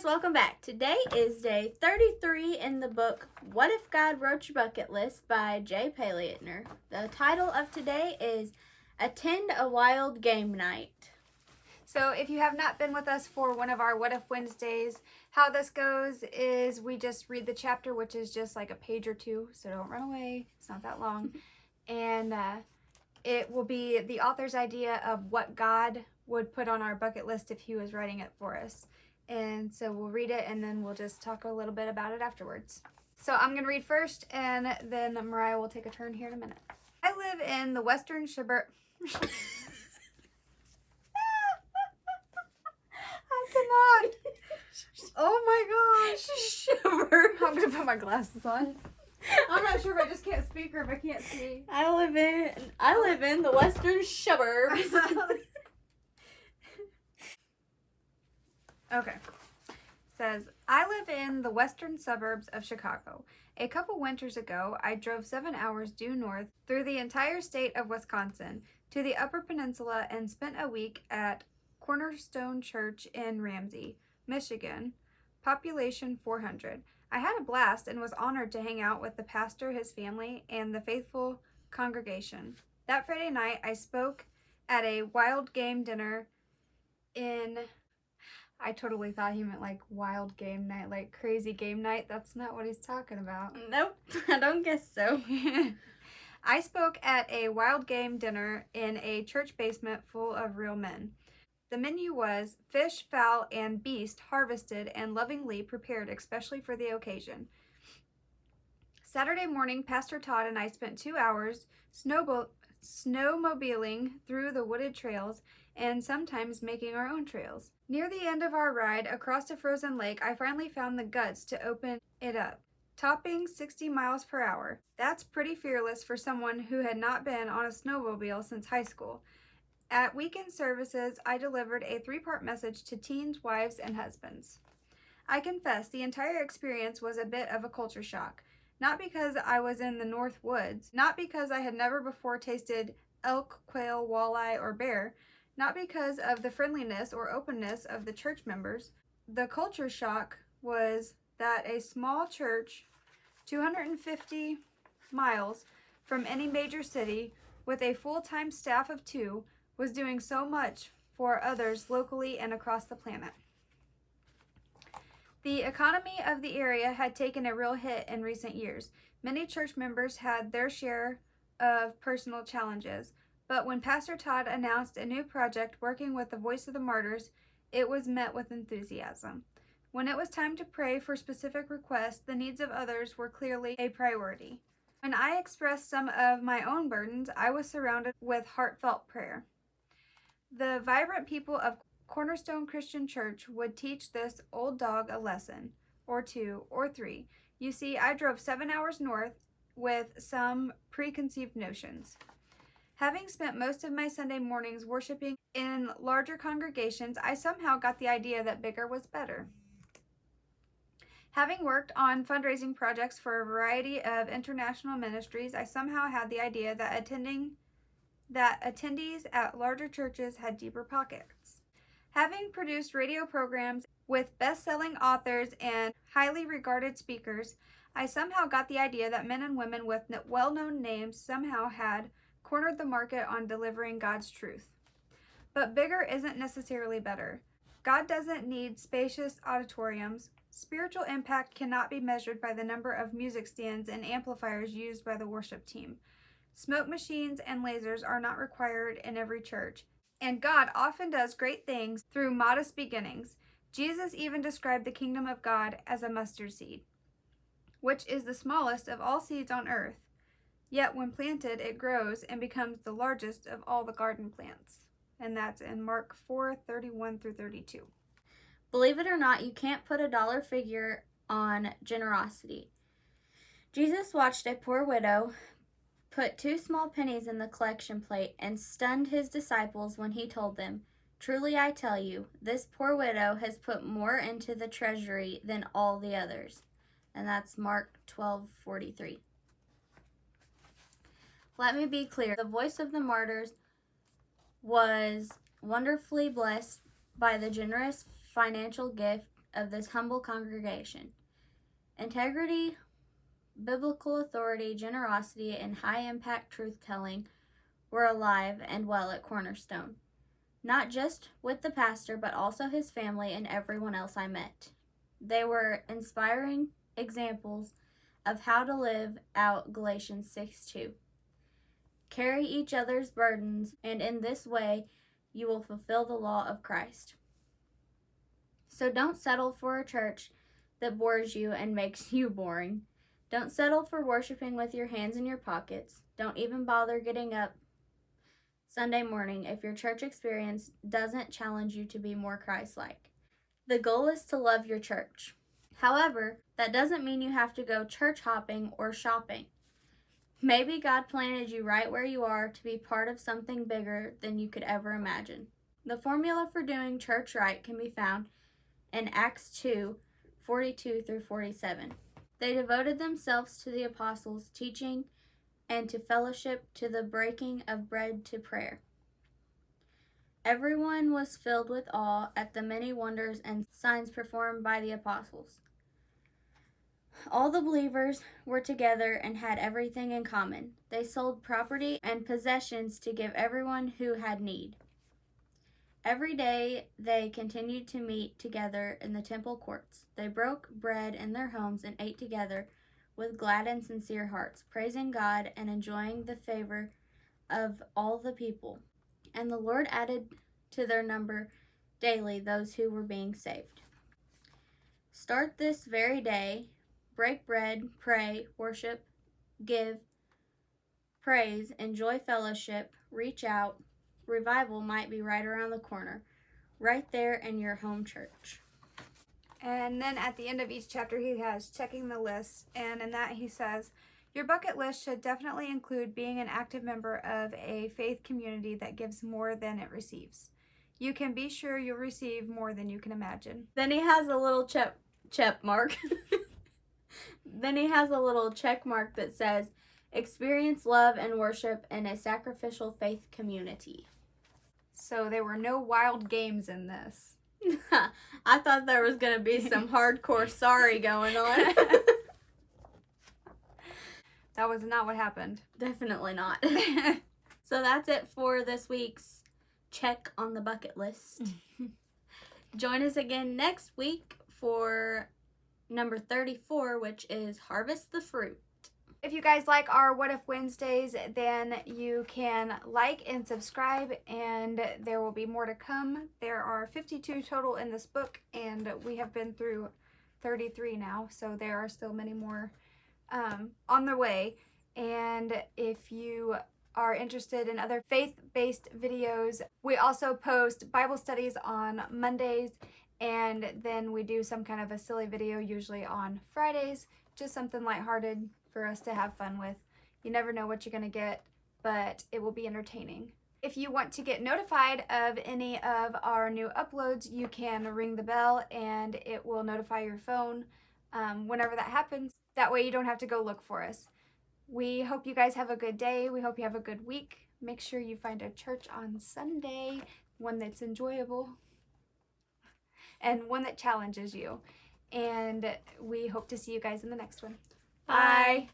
welcome back. Today is day 33 in the book What If God Wrote Your Bucket List by Jay Payleitner. The title of today is Attend a Wild Game Night. So if you have not been with us for one of our What If Wednesdays, how this goes is we just read the chapter, which is just like a page or two, so don't run away. It's not that long. And it will be the author's idea of what God would put on our bucket list if he was writing it for us. And so we'll read it and then we'll just talk a little bit about it afterwards. So I'm going to read first and then Mariah will take a turn here in a minute. I live in the western suburb. I cannot. Oh my gosh. Suburb. I'm going to put my glasses on. I'm not sure if I just can't speak or if I can't see. I live in the western suburbs. Okay. Says, I live in the western suburbs of Chicago. A couple winters ago, I drove 7 hours due north through the entire state of Wisconsin to the Upper Peninsula and spent a week at Cornerstone Church in Ramsey, Michigan. Population 400. I had a blast and was honored to hang out with the pastor, his family, and the faithful congregation. That Friday night, I spoke at a wild game dinner in... I totally thought he meant like wild game night, like crazy game night. That's not what he's talking about. Nope, I don't guess so. I spoke at a wild game dinner in a church basement full of real men. The menu was fish, fowl, and beast harvested and lovingly prepared especially for the occasion. Saturday morning, Pastor Todd and I spent 2 hours snowmobiling through the wooded trails and sometimes making our own trails. Near the end of our ride across a frozen lake, I finally found the guts to open it up, topping 60 miles per hour. That's pretty fearless for someone who had not been on a snowmobile since high school. At weekend services, I delivered a 3-part message to teens, wives, and husbands. I confess the entire experience was a bit of a culture shock. Not because I was in the North Woods, not because I had never before tasted elk, quail, walleye, or bear, not because of the friendliness or openness of the church members. The culture shock was that a small church, 250 miles from any major city, with a full-time staff of 2, was doing so much for others locally and across the planet. The economy of the area had taken a real hit in recent years. Many church members had their share of personal challenges. But when Pastor Todd announced a new project working with the Voice of the Martyrs, it was met with enthusiasm. When it was time to pray for specific requests, the needs of others were clearly a priority. When I expressed some of my own burdens, I was surrounded with heartfelt prayer. The vibrant people of Cornerstone Christian Church would teach this old dog a lesson, or 2, or 3. You see, I drove 7 hours north with some preconceived notions. Having spent most of my Sunday mornings worshiping in larger congregations, I somehow got the idea that bigger was better. Having worked on fundraising projects for a variety of international ministries, I somehow had the idea that attendees at larger churches had deeper pockets. Having produced radio programs with best-selling authors and highly regarded speakers, I somehow got the idea that men and women with well-known names somehow had cornered the market on delivering God's truth. But bigger isn't necessarily better. God doesn't need spacious auditoriums. Spiritual impact cannot be measured by the number of music stands and amplifiers used by the worship team. Smoke machines and lasers are not required in every church, and God often does great things through modest beginnings. Jesus even described the kingdom of God as a mustard seed, which is the smallest of all seeds on earth. Yet when planted, it grows and becomes the largest of all the garden plants. And that's in Mark 4:31-32. Believe it or not, you can't put a dollar figure on generosity. Jesus watched a poor widow put 2 small pennies in the collection plate and stunned his disciples when he told them, "Truly I tell you, this poor widow has put more into the treasury than all the others." And that's Mark 12:43. Let me be clear. The Voice of the Martyrs was wonderfully blessed by the generous financial gift of this humble congregation. Integrity, biblical authority, generosity, and high-impact truth-telling were alive and well at Cornerstone, not just with the pastor, but also his family and everyone else I met. They were inspiring examples of how to live out Galatians 6:2. Carry each other's burdens, and in this way you will fulfill the law of Christ. So don't settle for a church that bores you and makes you boring. Don't settle for worshiping with your hands in your pockets. Don't even bother getting up Sunday morning if your church experience doesn't challenge you to be more Christ-like. The goal is to love your church. However, that doesn't mean you have to go church hopping or shopping. Maybe God planted you right where you are to be part of something bigger than you could ever imagine. The formula for doing church right can be found in Acts 2:42 through 47. They devoted themselves to the apostles' teaching and to fellowship, to the breaking of bread, to prayer. Everyone was filled with awe at the many wonders and signs performed by the apostles. All the believers were together and had everything in common. They sold property and possessions to give everyone who had need. Every day they continued to meet together in the temple courts. They broke bread in their homes and ate together with glad and sincere hearts, praising God and enjoying the favor of all the people. And the Lord added to their number daily those who were being saved. Start this very day. Break bread, pray, worship, give, praise, enjoy fellowship, reach out. Revival might be right around the corner, right there in your home church. And then at the end of each chapter, he has checking the list. And in that, he says, your bucket list should definitely include being an active member of a faith community that gives more than it receives. You can be sure you'll receive more than you can imagine. Then he has a little check mark. Then he has a little check mark that says, experience love and worship in a sacrificial faith community. So there were no wild games in this. I thought there was going to be some hardcore sorry going on. That was not what happened. Definitely not. So that's it for this week's check on the bucket list. Join us again next week for number 34, which is Harvest the Fruit. If you guys like our What If Wednesdays, then you can like and subscribe, and there will be more to come. There are 52 total in this book, and we have been through 33 now, so there are still many more on the way. And if you are interested in other faith-based videos, we also post Bible studies on Mondays, and then we do some kind of a silly video usually on Fridays, just something lighthearted for us to have fun with. You never know what you're going to get, but it will be entertaining. If you want to get notified of any of our new uploads, you can ring the bell and it will notify your phone whenever that happens. That way you don't have to go look for us. We hope you guys have a good day. We hope you have a good week. Make sure you find a church on Sunday, one that's enjoyable and one that challenges you. And we hope to see you guys in the next one. Bye.